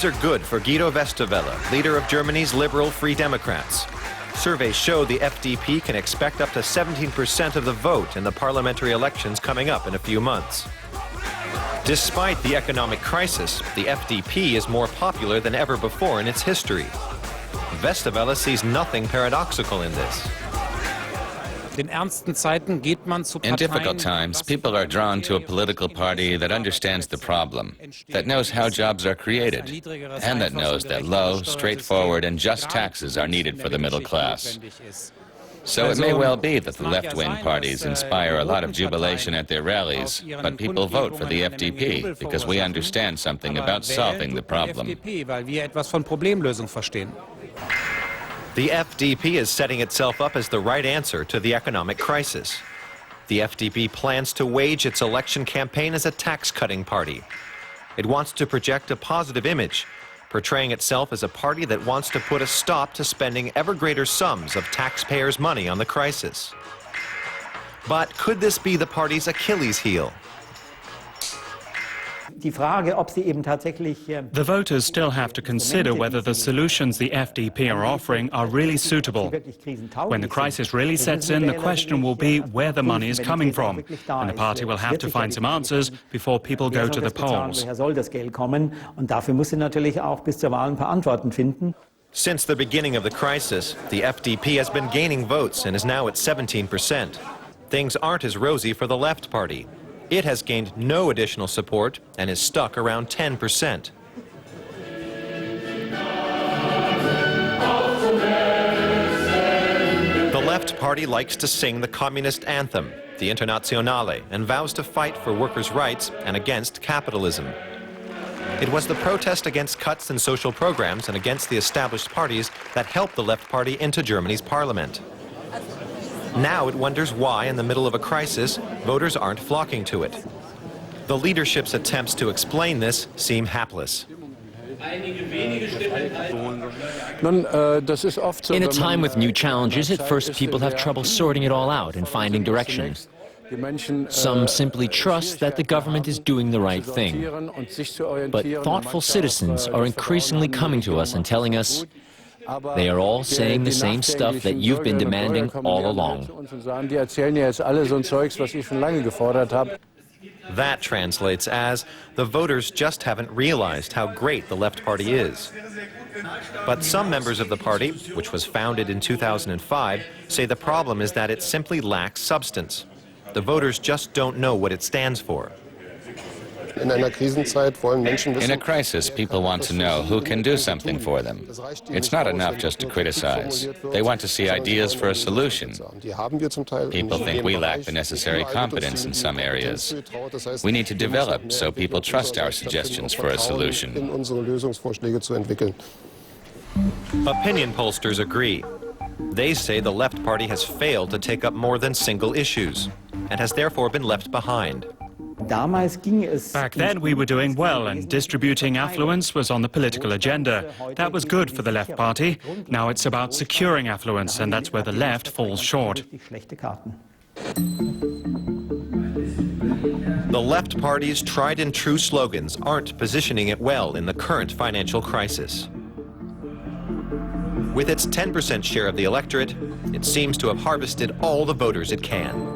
Odds are good for Guido Westerwelle, leader of Germany's liberal Free Democrats. Surveys show the FDP can expect up to 17% of the vote in the parliamentary elections coming up in a few months. Despite the economic crisis, the FDP is more popular than ever before in its history. Westerwelle sees nothing paradoxical in this. In difficult times, people are drawn to a political party that understands the problem, that knows how jobs are created, and that knows that low, straightforward, and just taxes are needed for the middle class. So it may well be that the left-wing parties inspire a lot of jubilation at their rallies, but people vote for the FDP because we understand something about solving the problem. The FDP is setting itself up as the right answer to the economic crisis. The FDP plans to wage its election campaign as a tax-cutting party. It wants to project a positive image, portraying itself as a party that wants to put a stop to spending ever greater sums of taxpayers' money on the crisis. But could this be the party's Achilles heel? The voters still have to consider whether the solutions the FDP are offering are really suitable. When the crisis really sets in, the question will be where the money is coming from, and the party will have to find some answers before people go to the polls. Since the beginning of the crisis, the FDP has been gaining votes and is now at 17%. Things aren't as rosy for the Left Party. It has gained no additional support and is stuck around 10%. The Left Party likes to sing the communist anthem, the Internationale, and vows to fight for workers' rights and against capitalism. It was the protest against cuts in social programs and against the established parties that helped the Left Party into Germany's parliament. Now it wonders why, in the middle of a crisis, voters aren't flocking to it. The leadership's attempts to explain this seem hapless. In a time with new challenges, at first people have trouble sorting it all out and finding direction. Some simply trust that the government is doing the right thing. But thoughtful citizens are increasingly coming to us and telling us, they are all saying the same stuff that you've been demanding all along. That translates as, the voters just haven't realized how great the Left Party is. But some members of the party, which was founded in 2005, say the problem is that it simply lacks substance. The voters just don't know what it stands for. In a crisis, people want to know who can do something for them. It's not enough just to criticize. They want to see ideas for a solution. People think we lack the necessary competence in some areas. We need to develop so people trust our suggestions for a solution. Opinion pollsters agree. They say the Left Party has failed to take up more than single issues and has therefore been left behind. Back then we were doing well and distributing affluence was on the political agenda. That was good for the Left Party. Now it's about securing affluence, and that's where the left falls short. The Left Party's tried and true slogans aren't positioning it well in the current financial crisis. With its 10% share of the electorate, it seems to have harvested all the voters it can.